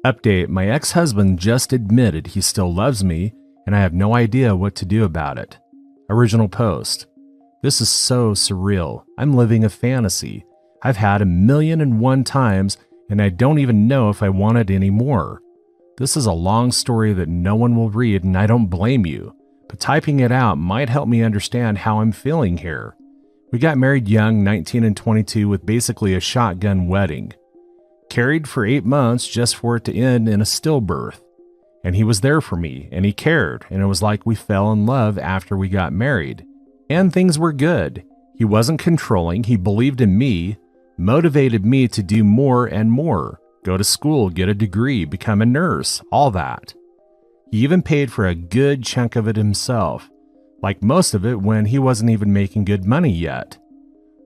Update: my ex-husband just admitted he still loves me, and I have no idea what to do about it. Original post: this is so surreal. I'm living a fantasy. I've had 1,000,001 times, and I don't even know if I want it anymore. This is a long story that no one will read, and I don't blame you, but typing it out might help me understand how I'm feeling here. We got married young, 19 and 22, with basically a shotgun wedding. Carried for 8 months just for it to end in a stillbirth. And he was there for me, and he cared, and it was like we fell in love after we got married. And things were good. He wasn't controlling, he believed in me, motivated me to do more and more. Go to school, get a degree, become a nurse, all that. He even paid for a good chunk of it himself, like most of it when he wasn't even making good money yet.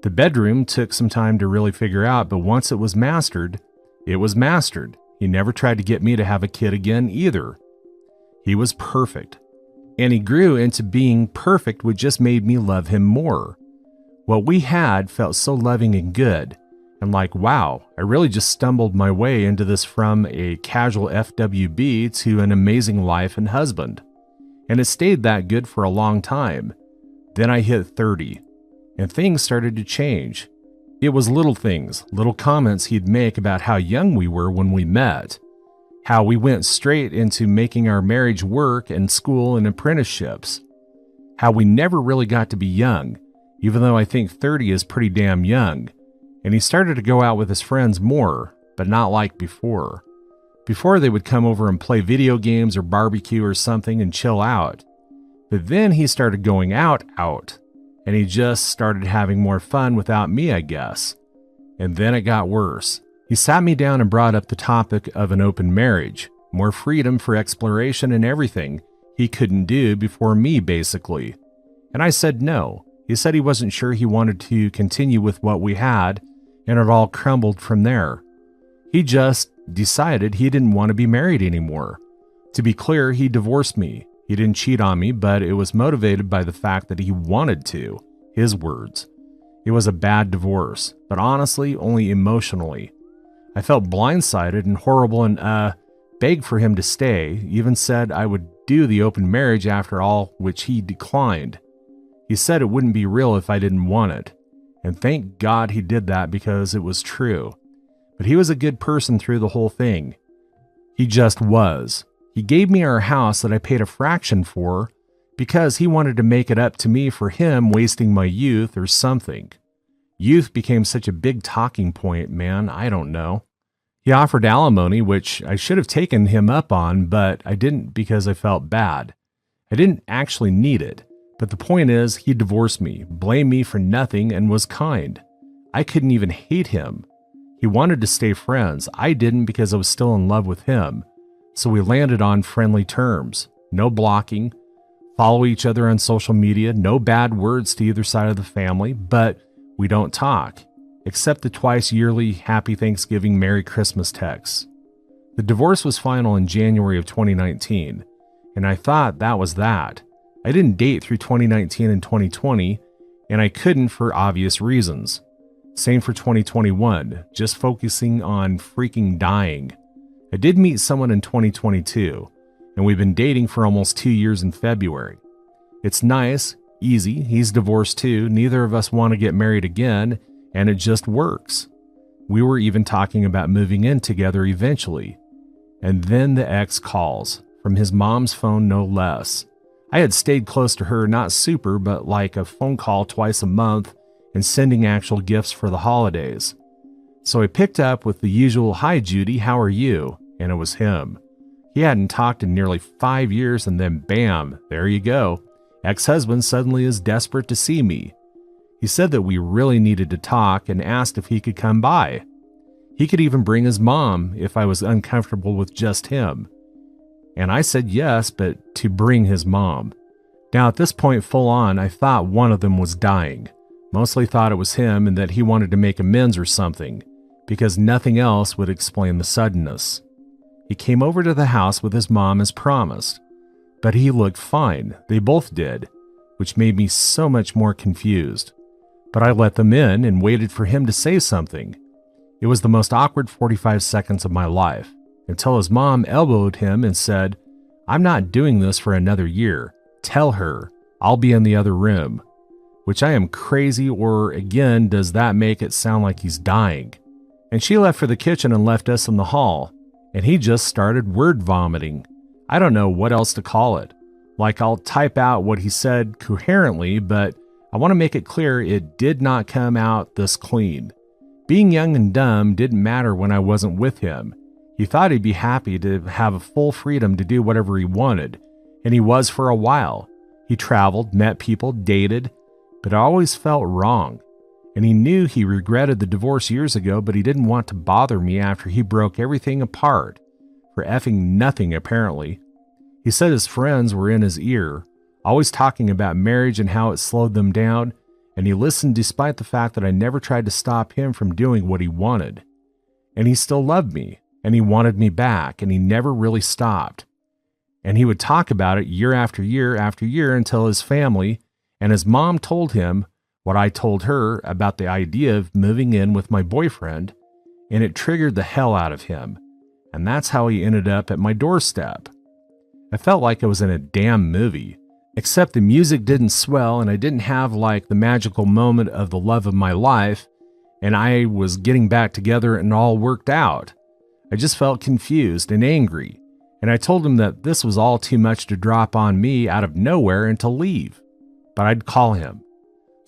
The bedroom took some time to really figure out, but once it was mastered, it was mastered. He never tried to get me to have a kid again either. He was perfect. And he grew into being perfect, which just made me love him more. What we had felt so loving and good. And like, wow, I really just stumbled my way into this from a casual FWB to an amazing life and husband. And it stayed that good for a long time. Then I hit 30, and things started to change. It was little things, little comments he'd make about how young we were when we met, how we went straight into making our marriage work and school and apprenticeships, how we never really got to be young, even though I think 30 is pretty damn young. And he started to go out with his friends more, but not like before. Before they would come over and play video games or barbecue or something and chill out. But then he started going out, and he just started having more fun without me, I guess. And then it got worse. He sat me down and brought up the topic of an open marriage, more freedom for exploration and everything he couldn't do before me, basically. And I said no. He said he wasn't sure he wanted to continue with what we had, and it all crumbled from there. He just decided he didn't want to be married anymore. To be clear, he divorced me. He didn't cheat on me, but it was motivated by the fact that he wanted to. His words. It was a bad divorce, but honestly, only emotionally. I felt blindsided and horrible and, begged for him to stay, even said I would do the open marriage after all, which he declined. He said it wouldn't be real if I didn't want it. And thank God he did that because it was true. But he was a good person through the whole thing. He just was. He gave me our house that I paid a fraction for because he wanted to make it up to me for him wasting my youth or something. Youth became such a big talking point, man, I don't know. He offered alimony, which I should have taken him up on, but I didn't because I felt bad. I didn't actually need it. But the point is, he divorced me, blamed me for nothing, and was kind. I couldn't even hate him. He wanted to stay friends. I didn't because I was still in love with him. So we landed on friendly terms. No blocking. Follow each other on social media. No bad words to either side of the family. But we don't talk. Except the twice yearly Happy Thanksgiving, Merry Christmas texts. The divorce was final in January of 2019. And I thought that was that. I didn't date through 2019 and 2020, and I couldn't for obvious reasons. Same for 2021, just focusing on freaking dying. I did meet someone in 2022, and we've been dating for almost 2 years in February. It's nice, easy, he's divorced too, neither of us want to get married again, and it just works. We were even talking about moving in together eventually. And then the ex calls, from his mom's phone no less. I had stayed close to her, not super, but like a phone call twice a month and sending actual gifts for the holidays. So I picked up with the usual, "Hi Judy, how are you?" And it was him. He hadn't talked in nearly 5 years, and then bam, there you go. Ex-husband suddenly is desperate to see me. He said that we really needed to talk and asked if he could come by. He could even bring his mom if I was uncomfortable with just him. And I said yes, but to bring his mom. Now at this point, full on, I thought one of them was dying. Mostly thought it was him and that he wanted to make amends or something, because nothing else would explain the suddenness. He came over to the house with his mom as promised, but he looked fine. They both did, which made me so much more confused. But I let them in and waited for him to say something. It was the most awkward 45 seconds of my life. until his mom elbowed him and said, "I'm not doing this for another year. Tell her. I'll be in the other room." Which I am crazy, or again, does that make it sound like he's dying? And she left for the kitchen and left us in the hall, and he just started word vomiting. I don't know what else to call it. Like, I'll type out what he said coherently, but I want to make it clear it did not come out this clean. Being young and dumb didn't matter when I wasn't with him. He thought he'd be happy to have a full freedom to do whatever he wanted, and he was for a while. He traveled, met people, dated, but it always felt wrong. And he knew he regretted the divorce years ago, but he didn't want to bother me after he broke everything apart. For effing nothing, apparently. He said his friends were in his ear, always talking about marriage and how it slowed them down, and he listened despite the fact that I never tried to stop him from doing what he wanted. And he still loved me, and he wanted me back, and he never really stopped. And he would talk about it year after year after year until his family and his mom told him what I told her about the idea of moving in with my boyfriend, and it triggered the hell out of him. And that's how he ended up at my doorstep. I felt like I was in a damn movie, except the music didn't swell and I didn't have like the magical moment of the love of my life and I was getting back together and all worked out. I just felt confused and angry, and I told him that this was all too much to drop on me out of nowhere and to leave. But I'd call him.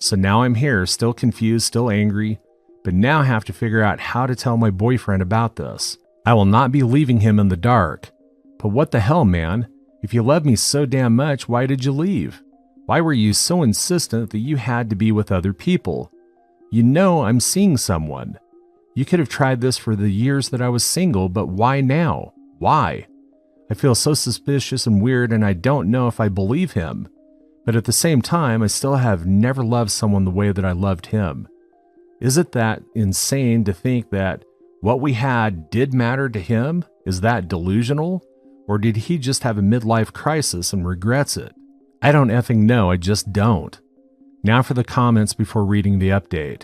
So now I'm here, still confused, still angry, but now have to figure out how to tell my boyfriend about this. I will not be leaving him in the dark. But what the hell, man? If you love me so damn much, why did you leave? Why were you so insistent that you had to be with other people? You know I'm seeing someone. You could have tried this for the years that I was single, but why now? Why? I feel so suspicious and weird, and I don't know if I believe him. But at the same time, I still have never loved someone the way that I loved him. Is it that insane to think that what we had did matter to him? Is that delusional? Or did he just have a midlife crisis and regrets it? I don't effing know, I just don't. Now for the comments before reading the update.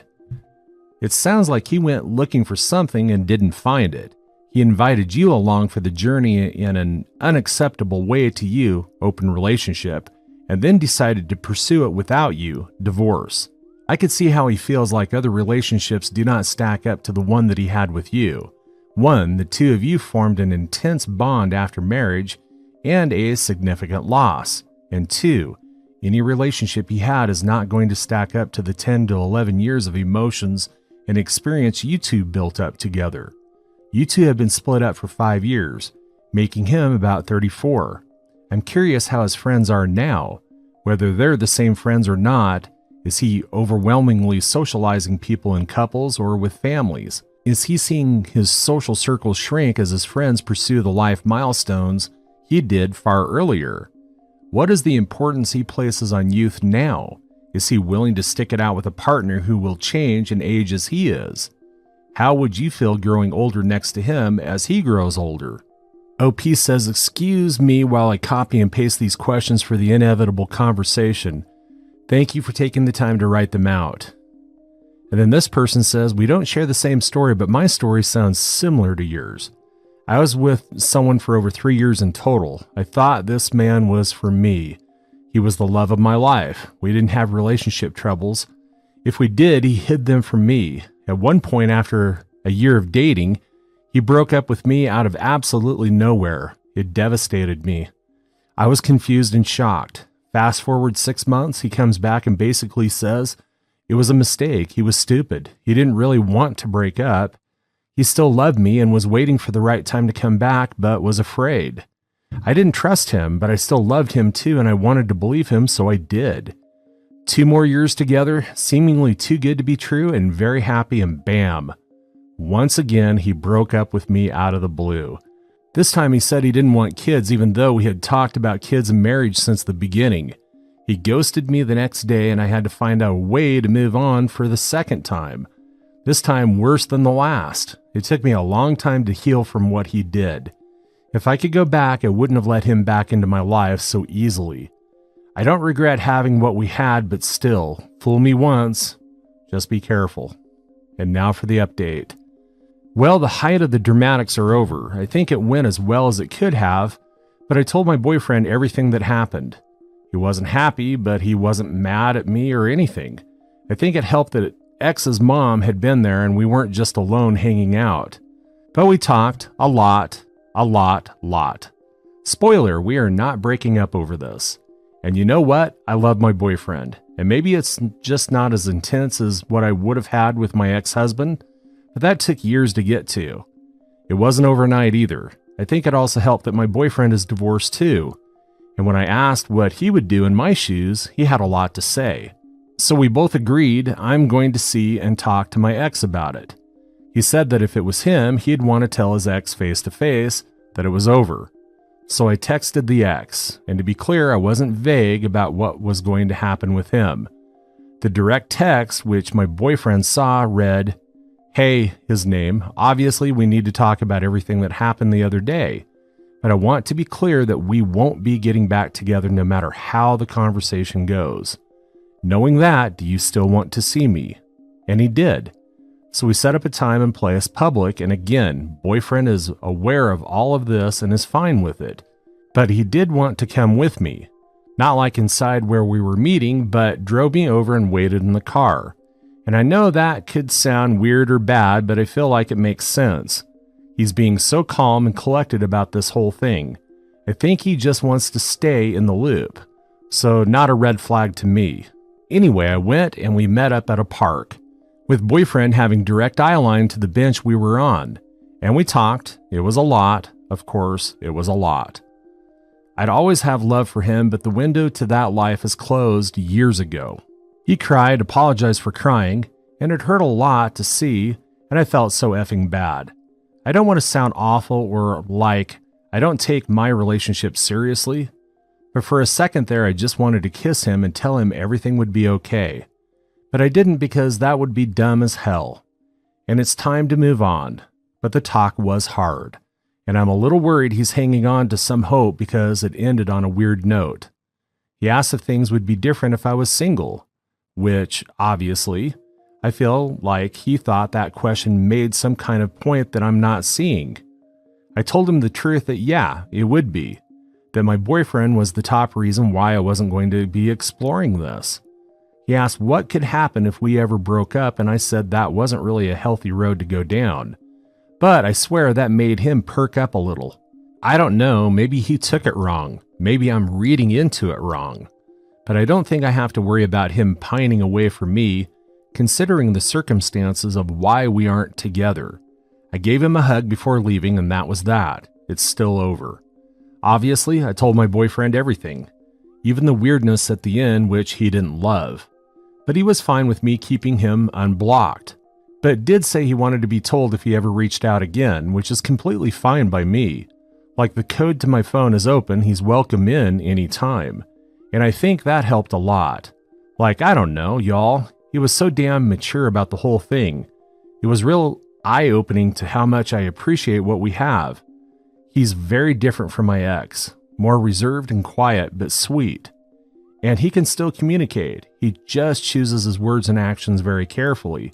It sounds like he went looking for something and didn't find it. He invited you along for the journey in an unacceptable way to you, open relationship, and then decided to pursue it without you, divorce. I could see how he feels like other relationships do not stack up to the one that he had with you. One, the two of you formed an intense bond after marriage and a significant loss. And two, any relationship he had is not going to stack up to the 10 to 11 years of emotions and experience you two built up together. You two have been split up for 5 years, making him about 34. I'm curious how his friends are now, whether they're the same friends or not. Is he overwhelmingly socializing people in couples or with families? Is he seeing his social circle shrink as his friends pursue the life milestones he did far earlier? What is the importance he places on youth now? Is he willing to stick it out with a partner who will change and age as he is? How would you feel growing older next to him as he grows older? OP says, excuse me while I copy and paste these questions for the inevitable conversation. Thank you for taking the time to write them out. And then this person says, we don't share the same story, but my story sounds similar to yours. I was with someone for over 3 years in total. I thought this man was for me. He was the love of my life. We didn't have relationship troubles. If we did, he hid them from me. At one point after a year of dating, he broke up with me out of absolutely nowhere. It devastated me. I was confused and shocked. Fast forward 6 months, he comes back and basically says, it was a mistake. He was stupid. He didn't really want to break up. He still loved me and was waiting for the right time to come back, but was afraid. I didn't trust him, but I still loved him too, and I wanted to believe him, so I did. 2 more years together, seemingly too good to be true, and very happy, and bam. Once again, he broke up with me out of the blue. This time he said he didn't want kids, even though we had talked about kids and marriage since the beginning. He ghosted me the next day, and I had to find a way to move on for the second time. This time worse than the last. It took me a long time to heal from what he did. If I could go back, I wouldn't have let him back into my life so easily. I don't regret having what we had, but still, fool me once, just be careful. And now for the update. Well, the height of the dramatics are over. I think it went as well as it could have, but I told my boyfriend everything that happened. He wasn't happy, but he wasn't mad at me or anything. I think it helped that X's mom had been there and we weren't just alone hanging out. But we talked a lot. Spoiler, we are not breaking up over this. And you know what? I love my boyfriend. And maybe it's just not as intense as what I would have had with my ex-husband, but that took years to get to. It wasn't overnight either. I think it also helped that my boyfriend is divorced too. And when I asked what he would do in my shoes, he had a lot to say. So we both agreed I'm going to see and talk to my ex about it. He said that if it was him, he'd want to tell his ex face to face that it was over. So I texted the ex, and to be clear, I wasn't vague about what was going to happen with him. The direct text, which my boyfriend saw, read, "Hey," his name, "obviously we need to talk about everything that happened the other day. But I want to be clear that we won't be getting back together no matter how the conversation goes. Knowing that, do you still want to see me?" And he did. So we set up a time and place public, and again, boyfriend is aware of all of this and is fine with it. But he did want to come with me. Not like inside where we were meeting, but drove me over and waited in the car. And I know that could sound weird or bad, but I feel like it makes sense. He's being so calm and collected about this whole thing. I think he just wants to stay in the loop. So not a red flag to me. Anyway, I went and we met up at a park, with boyfriend having direct eye line to the bench we were on. And we talked. It was a lot. Of course, it was a lot. I'd always have love for him, but the window to that life is closed years ago. He cried, apologized for crying, and it hurt a lot to see, and I felt so effing bad. I don't want to sound awful or like I don't take my relationship seriously, but for a second there I just wanted to kiss him and tell him everything would be okay. But I didn't because that would be dumb as hell. And it's time to move on, but the talk was hard. And I'm a little worried he's hanging on to some hope because it ended on a weird note. He asked if things would be different if I was single, which, obviously, I feel like he thought that question made some kind of point that I'm not seeing. I told him the truth that yeah, it would be, that my boyfriend was the top reason why I wasn't going to be exploring this. He asked what could happen if we ever broke up, and I said that wasn't really a healthy road to go down. But I swear that made him perk up a little. I don't know, maybe he took it wrong. Maybe I'm reading into it wrong. But I don't think I have to worry about him pining away for me, considering the circumstances of why we aren't together. I gave him a hug before leaving, and that was that. It's still over. Obviously, I told my boyfriend everything, even the weirdness at the end, which he didn't love. But he was fine with me keeping him unblocked, but did say he wanted to be told if he ever reached out again, which is completely fine by me. Like the code to my phone is open, he's welcome in any time. And I think that helped a lot. Like, I don't know, y'all. He was so damn mature about the whole thing. It was real eye-opening to how much I appreciate what we have. He's very different from my ex, more reserved and quiet, but sweet. And he can still communicate. He just chooses his words and actions very carefully.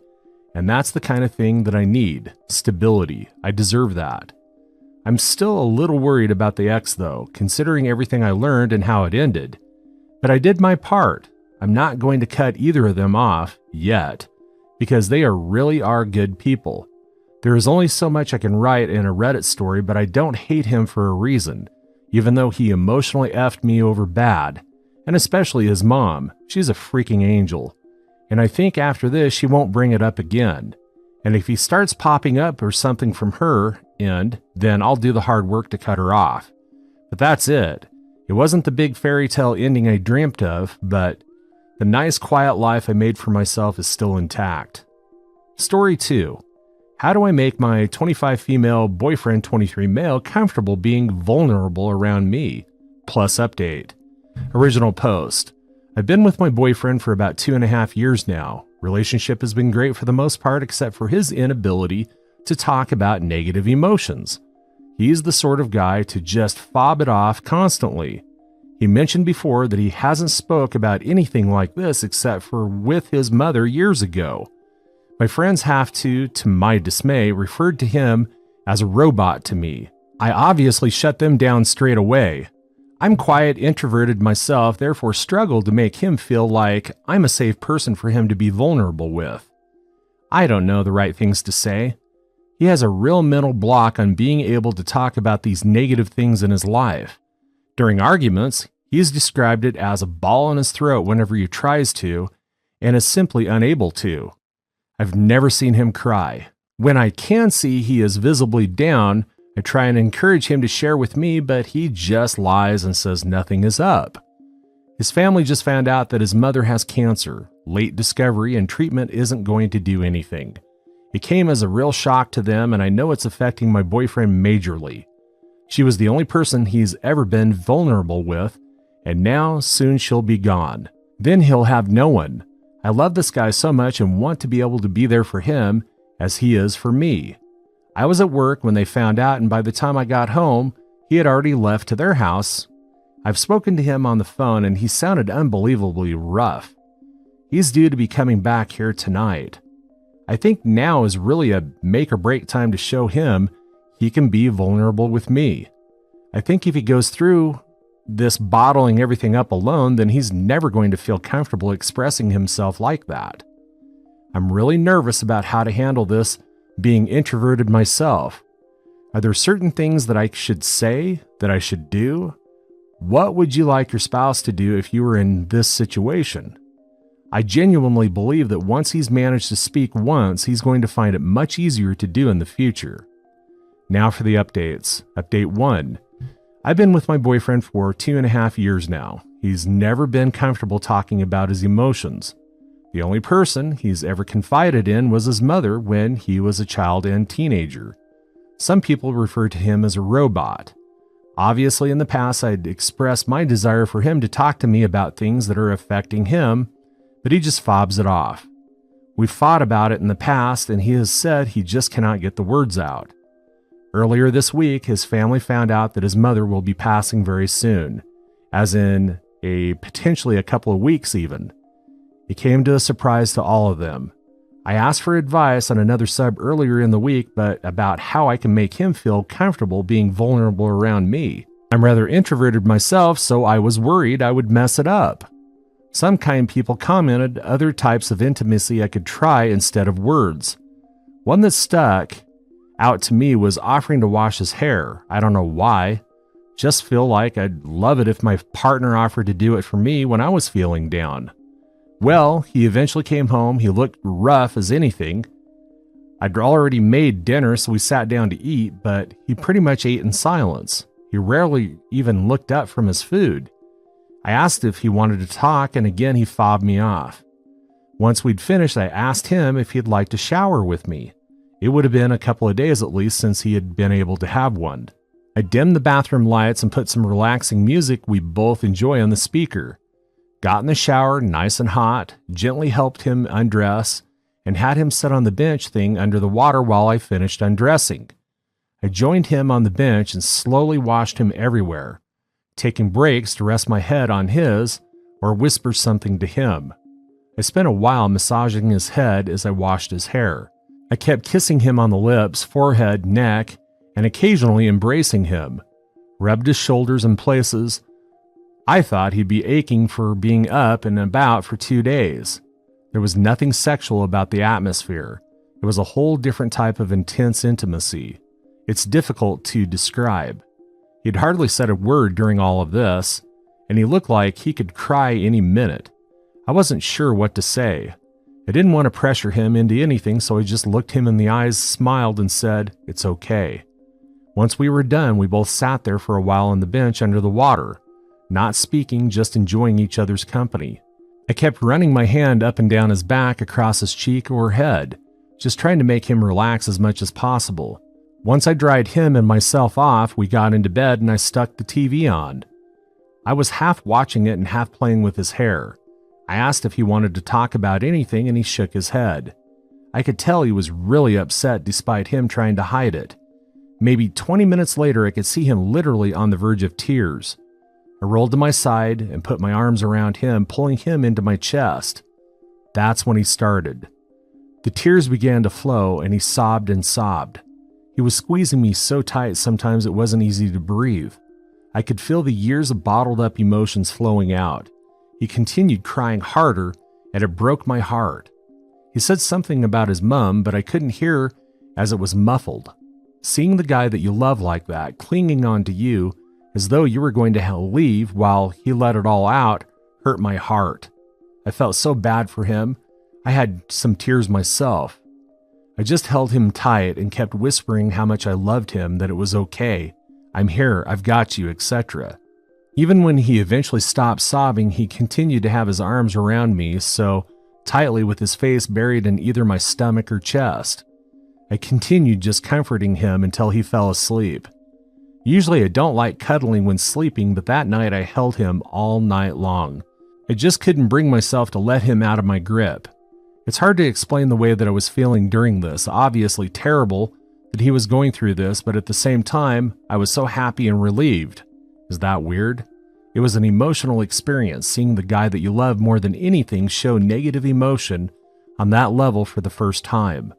And that's the kind of thing that I need. Stability. I deserve that. I'm still a little worried about the ex though, considering everything I learned and how it ended. But I did my part. I'm not going to cut either of them off yet, because they really are good people. There is only so much I can write in a Reddit story, but I don't hate him for a reason, even though he emotionally effed me over bad. And especially his mom. She's a freaking angel. And I think after this, she won't bring it up again. And if he starts popping up or something from her end, then I'll do the hard work to cut her off. But that's it. It wasn't the big fairy tale ending I dreamt of, but the nice quiet life I made for myself is still intact. Story 2. How do I make my 25 female boyfriend 23 male comfortable being vulnerable around me? Plus update. Original post. I've been with my boyfriend for about 2.5 years now. Relationship has been great for the most part, except for his inability to talk about negative emotions. He's the sort of guy to just fob it off constantly. He mentioned before that he hasn't spoke about anything like this except for with his mother years ago. My friends have to my dismay, referred to him as a robot to me. I obviously shut them down straight away. I'm quiet, introverted myself, therefore struggle to make him feel like I'm a safe person for him to be vulnerable with. I don't know the right things to say. He has a real mental block on being able to talk about these negative things in his life. During arguments, he has described it as a ball in his throat whenever he tries to, and is simply unable to. I've never seen him cry. When I can see he is visibly down, I try and encourage him to share with me, but he just lies and says nothing is up. His family just found out that his mother has cancer, late discovery, and treatment isn't going to do anything. It came as a real shock to them, and I know it's affecting my boyfriend majorly. She was the only person he's ever been vulnerable with, and now soon she'll be gone. Then he'll have no one. I love this guy so much and want to be able to be there for him as he is for me. I was at work when they found out, and by the time I got home, he had already left to their house. I've spoken to him on the phone, and he sounded unbelievably rough. He's due to be coming back here tonight. I think now is really a make or break time to show him he can be vulnerable with me. I think if he goes through this bottling everything up alone, then he's never going to feel comfortable expressing himself like that. I'm really nervous about how to handle this, being introverted myself. Are there certain things that I should say, that I should do? What would you like your spouse to do if you were in this situation? I genuinely believe that once he's managed to speak once, he's going to find it much easier to do in the future. Now for the updates. Update 1. I've been with my boyfriend for 2.5 years now. He's never been comfortable talking about his emotions. The only person he's ever confided in was his mother when he was a child and teenager. Some people refer to him as a robot. Obviously, in the past, I'd expressed my desire for him to talk to me about things that are affecting him, but he just fobs it off. We've fought about it in the past, and he has said he just cannot get the words out. Earlier this week, his family found out that his mother will be passing very soon, as in potentially a couple of weeks even. It came to a surprise to all of them. I asked for advice on another sub earlier in the week, but about how I can make him feel comfortable being vulnerable around me. I'm rather introverted myself, so I was worried I would mess it up. Some kind people commented other types of intimacy I could try instead of words. One that stuck out to me was offering to wash his hair. I don't know why. Just feel like I'd love it if my partner offered to do it for me when I was feeling down. Well, he eventually came home. He looked rough as anything. I'd already made dinner, so we sat down to eat, but he pretty much ate in silence. He rarely even looked up from his food. I asked if he wanted to talk, and again he fobbed me off. Once we'd finished, I asked him if he'd like to shower with me. It would have been a couple of days at least since he had been able to have one. I dimmed the bathroom lights and put some relaxing music we both enjoy on the speaker. Got in the shower, nice and hot, gently helped him undress, and had him sit on the bench thing under the water while I finished undressing. I joined him on the bench and slowly washed him everywhere, taking breaks to rest my head on his or whisper something to him. I spent a while massaging his head as I washed his hair. I kept kissing him on the lips, forehead, neck, and occasionally embracing him. Rubbed his shoulders in places I thought he'd be aching for being up and about for 2 days. There was nothing sexual about the atmosphere. It was a whole different type of intense intimacy. It's difficult to describe. He'd hardly said a word during all of this, and he looked like he could cry any minute. I wasn't sure what to say. I didn't want to pressure him into anything, so I just looked him in the eyes, smiled, and said, "It's okay." Once we were done, we both sat there for a while on the bench under the water, not speaking, just enjoying each other's company. I kept running my hand up and down his back, across his cheek or head, just trying to make him relax as much as possible. Once I dried him and myself off, we got into bed and I stuck the TV on. I was half watching it and half playing with his hair. I asked if he wanted to talk about anything and he shook his head. I could tell he was really upset despite him trying to hide it. Maybe 20 minutes later, I could see him literally on the verge of tears. I rolled to my side and put my arms around him, pulling him into my chest. That's when he started. The tears began to flow, and he sobbed and sobbed. He was squeezing me so tight sometimes it wasn't easy to breathe. I could feel the years of bottled up emotions flowing out. He continued crying harder, and it broke my heart. He said something about his mom, but I couldn't hear as it was muffled. Seeing the guy that you love like that, clinging on to you as though you were going to leave while he let it all out, hurt my heart. I felt so bad for him. I had some tears myself. I just held him tight and kept whispering how much I loved him, that it was okay. I'm here, I've got you, etc. Even when he eventually stopped sobbing, he continued to have his arms around me so tightly with his face buried in either my stomach or chest. I continued just comforting him until he fell asleep. Usually I don't like cuddling when sleeping, but that night I held him all night long. I just couldn't bring myself to let him out of my grip. It's hard to explain the way that I was feeling during this. Obviously terrible that he was going through this, but at the same time, I was so happy and relieved. Is that weird? It was an emotional experience seeing the guy that you love more than anything show negative emotion on that level for the first time.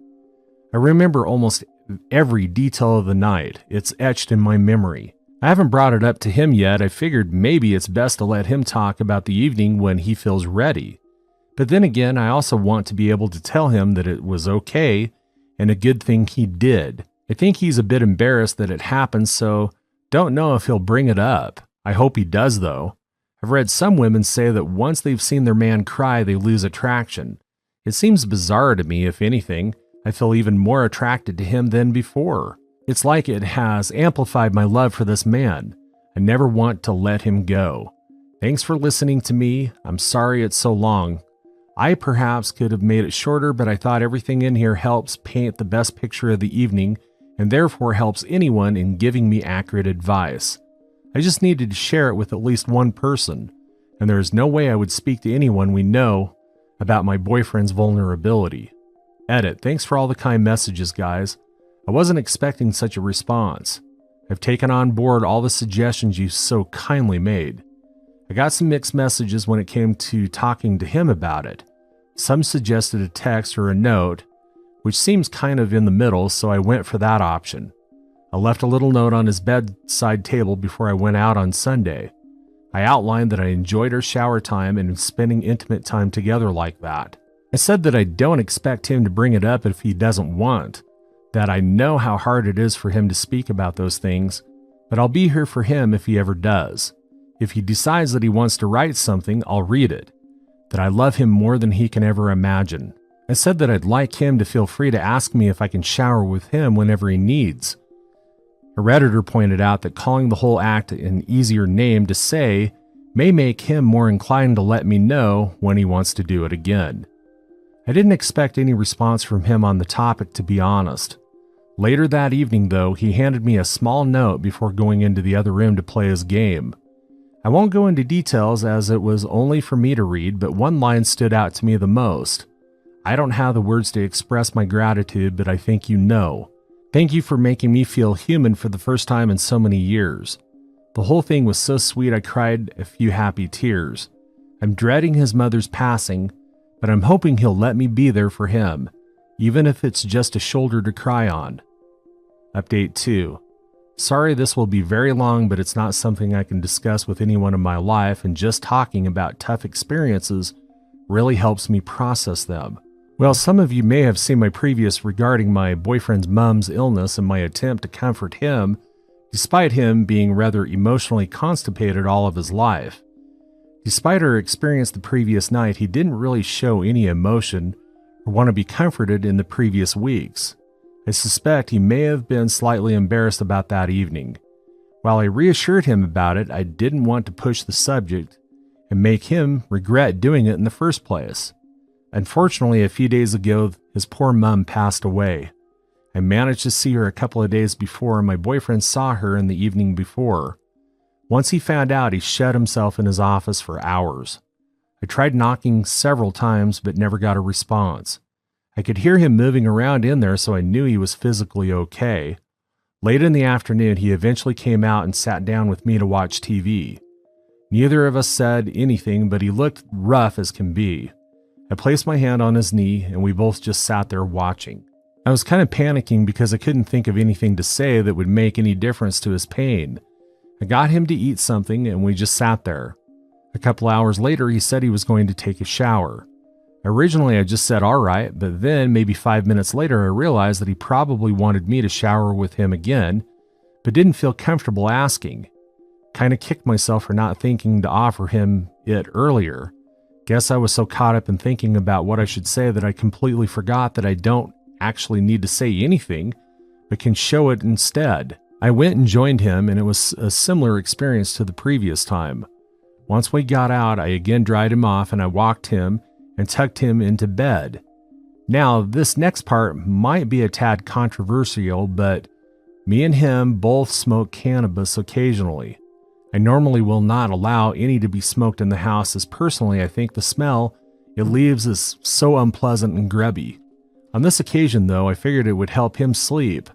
I remember almost every detail of the night. It's etched in my memory. I haven't brought it up to him yet. I figured maybe it's best to let him talk about the evening when he feels ready. But then again, I also want to be able to tell him that it was okay and a good thing he did. I think he's a bit embarrassed that it happened, so don't know if he'll bring it up. I hope he does, though. I've read some women say that once they've seen their man cry, they lose attraction. It seems bizarre to me, if anything. I feel even more attracted to him than before. It's like it has amplified my love for this man. I never want to let him go. Thanks for listening to me. I'm sorry it's so long. I perhaps could have made it shorter, but I thought everything in here helps paint the best picture of the evening and therefore helps anyone in giving me accurate advice. I just needed to share it with at least one person, and there is no way I would speak to anyone we know about my boyfriend's vulnerability. Edit. Thanks for all the kind messages, guys. I wasn't expecting such a response. I've taken on board all the suggestions you so kindly made. I got some mixed messages when it came to talking to him about it. Some suggested a text or a note, which seems kind of in the middle, so I went for that option. I left a little note on his bedside table before I went out on Sunday. I outlined that I enjoyed our shower time and spending intimate time together like that. I said that I don't expect him to bring it up if he doesn't want, that I know how hard it is for him to speak about those things, but I'll be here for him if he ever does. If he decides that he wants to write something, I'll read it, that I love him more than he can ever imagine. I said that I'd like him to feel free to ask me if I can shower with him whenever he needs. A Redditor pointed out that calling the whole act an easier name to say may make him more inclined to let me know when he wants to do it again. I didn't expect any response from him on the topic, to be honest. Later that evening, though, he handed me a small note before going into the other room to play his game. I won't go into details as it was only for me to read, but one line stood out to me the most. I don't have the words to express my gratitude, but I think you know. Thank you for making me feel human for the first time in so many years. The whole thing was so sweet I cried a few happy tears. I'm dreading his mother's passing, but I'm hoping he'll let me be there for him, even if it's just a shoulder to cry on. Update 2. Sorry this will be very long, but it's not something I can discuss with anyone in my life, and just talking about tough experiences really helps me process them. Well, some of you may have seen my previous regarding my boyfriend's mom's illness and my attempt to comfort him, despite him being rather emotionally constipated all of his life. Despite our experience the previous night, he didn't really show any emotion or want to be comforted in the previous weeks. I suspect he may have been slightly embarrassed about that evening. While I reassured him about it, I didn't want to push the subject and make him regret doing it in the first place. Unfortunately, a few days ago, his poor mom passed away. I managed to see her a couple of days before, and my boyfriend saw her in the evening before. Once he found out, he shut himself in his office for hours. I tried knocking several times, but never got a response. I could hear him moving around in there, so I knew he was physically okay. Late in the afternoon, he eventually came out and sat down with me to watch TV. Neither of us said anything, but he looked rough as can be. I placed my hand on his knee and we both just sat there watching. I was kind of panicking because I couldn't think of anything to say that would make any difference to his pain. I got him to eat something and we just sat there. A couple hours later, he said he was going to take a shower. Originally, I just said all right, but then maybe 5 minutes later, I realized that he probably wanted me to shower with him again, but didn't feel comfortable asking. Kind of kicked myself for not thinking to offer him it earlier. Guess I was so caught up in thinking about what I should say that I completely forgot that I don't actually need to say anything, but can show it instead. I went and joined him, and it was a similar experience to the previous time. Once we got out, I again dried him off and I walked him and tucked him into bed. Now, this next part might be a tad controversial, but me and him both smoke cannabis occasionally. I normally will not allow any to be smoked in the house, as personally I think the smell it leaves is so unpleasant and grubby. On this occasion though, I figured it would help him sleep.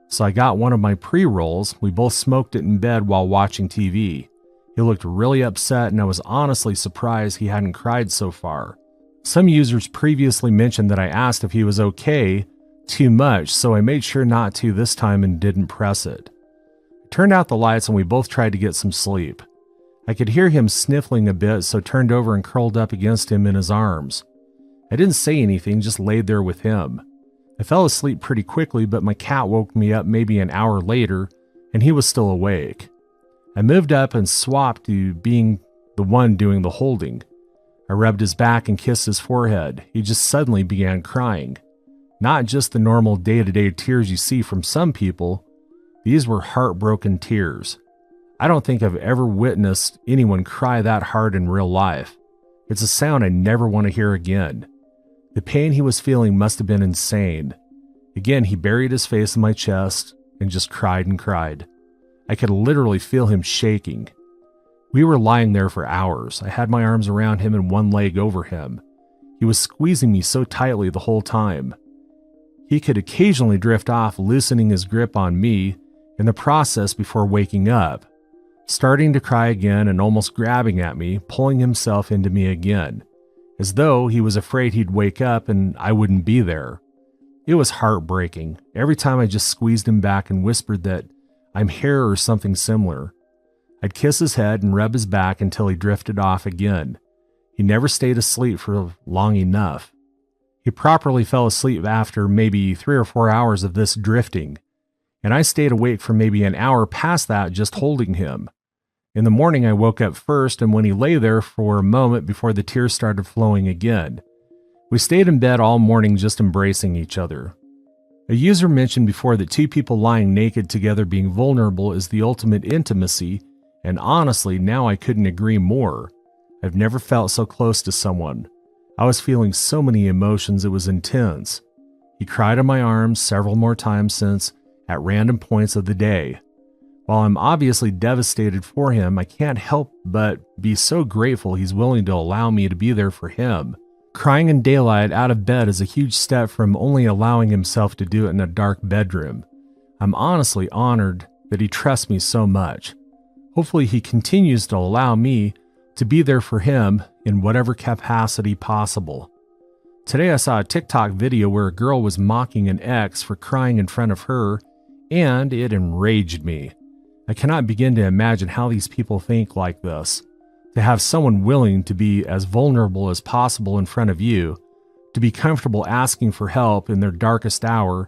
So I got one of my pre-rolls. We both smoked it in bed while watching TV. He looked really upset and I was honestly surprised he hadn't cried so far. Some users previously mentioned that I asked if he was okay too much, so I made sure not to this time and didn't press it. I turned out the lights and we both tried to get some sleep. I could hear him sniffling a bit, so turned over and curled up against him in his arms. I didn't say anything, just laid there with him. I fell asleep pretty quickly, but my cat woke me up maybe an hour later and he was still awake. I moved up and swapped to being the one doing the holding. I rubbed his back and kissed his forehead. He just suddenly began crying. Not just the normal day-to-day tears you see from some people. These were heartbroken tears. I don't think I've ever witnessed anyone cry that hard in real life. It's a sound I never want to hear again. The pain he was feeling must have been insane. Again, he buried his face in my chest and just cried and cried. I could literally feel him shaking. We were lying there for hours. I had my arms around him and one leg over him. He was squeezing me so tightly the whole time. He could occasionally drift off, loosening his grip on me in the process before waking up, starting to cry again and almost grabbing at me, pulling himself into me again, as though he was afraid he'd wake up and I wouldn't be there. It was heartbreaking. Every time I just squeezed him back and whispered that I'm here or something similar. I'd kiss his head and rub his back until he drifted off again. He never stayed asleep for long enough. He properly fell asleep after maybe 3 or 4 hours of this drifting, and I stayed awake for maybe an hour past that just holding him. In the morning I woke up first, and when he lay there for a moment before the tears started flowing again. We stayed in bed all morning just embracing each other. A user mentioned before that two people lying naked together being vulnerable is the ultimate intimacy, and honestly, now I couldn't agree more. I've never felt so close to someone. I was feeling so many emotions, it was intense. He cried in my arms several more times since at random points of the day. While I'm obviously devastated for him, I can't help but be so grateful he's willing to allow me to be there for him. Crying in daylight out of bed is a huge step from only allowing himself to do it in a dark bedroom. I'm honestly honored that he trusts me so much. Hopefully he continues to allow me to be there for him in whatever capacity possible. Today I saw a TikTok video where a girl was mocking an ex for crying in front of her, and it enraged me. I cannot begin to imagine how these people think like this. To have someone willing to be as vulnerable as possible in front of you, to be comfortable asking for help in their darkest hour,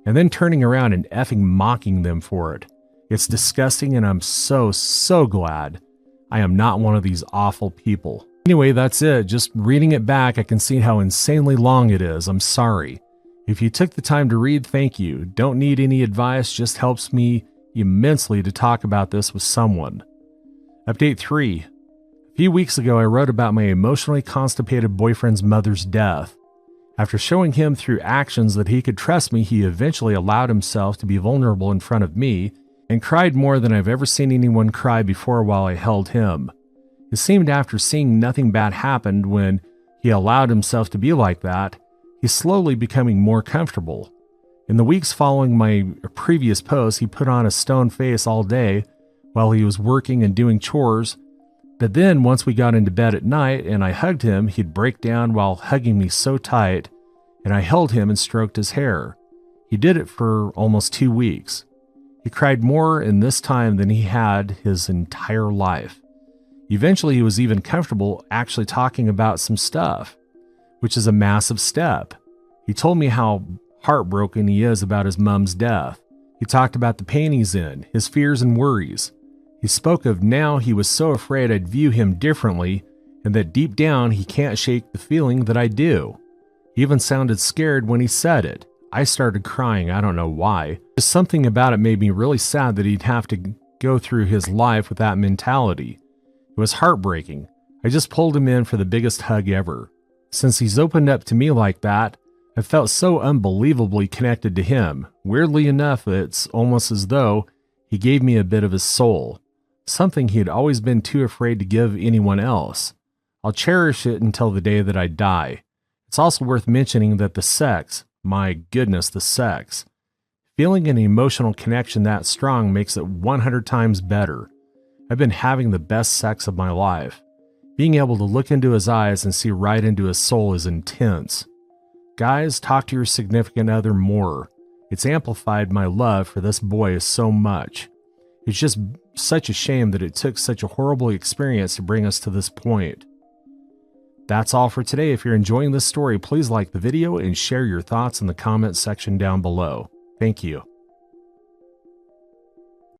and then turning around and effing mocking them for it. It's disgusting, and I'm so glad I am not one of these awful people. Anyway, that's it. Just reading it back, I can see how insanely long it is. I'm sorry. If you took the time to read, thank you. Don't need any advice, just helps me immensely to talk about this with someone. Update 3. A few weeks ago, I wrote about my emotionally constipated boyfriend's mother's death. After showing him through actions that he could trust me, he eventually allowed himself to be vulnerable in front of me and cried more than I've ever seen anyone cry before while I held him. It seemed after seeing nothing bad happened when he allowed himself to be like that, he's slowly becoming more comfortable. In the weeks following my previous post, he put on a stone face all day while he was working and doing chores, But then once we got into bed at night and I hugged him, he'd break down while hugging me so tight, and I held him and stroked his hair. He did it for almost 2 weeks. He cried more in this time than he had his entire life. Eventually, he was even comfortable actually talking about some stuff, which is a massive step. He told me how heartbroken he is about his mom's death. He talked about the pain he's in, his fears and worries. He spoke of now he was so afraid I'd view him differently, and that deep down he can't shake the feeling that I do. He even sounded scared when he said it. I started crying, I don't know why. Just something about it made me really sad that he'd have to go through his life with that mentality. It was heartbreaking. I just pulled him in for the biggest hug ever. Since he's opened up to me like that, I felt so unbelievably connected to him. Weirdly enough, it's almost as though he gave me a bit of his soul, something he had always been too afraid to give anyone else. I'll cherish it until the day that I die. It's also worth mentioning that the sex, my goodness, the sex, feeling an emotional connection that strong makes it 100 times better. I've been having the best sex of my life. Being able to look into his eyes and see right into his soul is intense. Guys, talk to your significant other more. It's amplified my love for this boy so much. It's just such a shame that it took such a horrible experience to bring us to this point. That's all for today. If you're enjoying this story, please like the video and share your thoughts in the comments section down below. Thank you.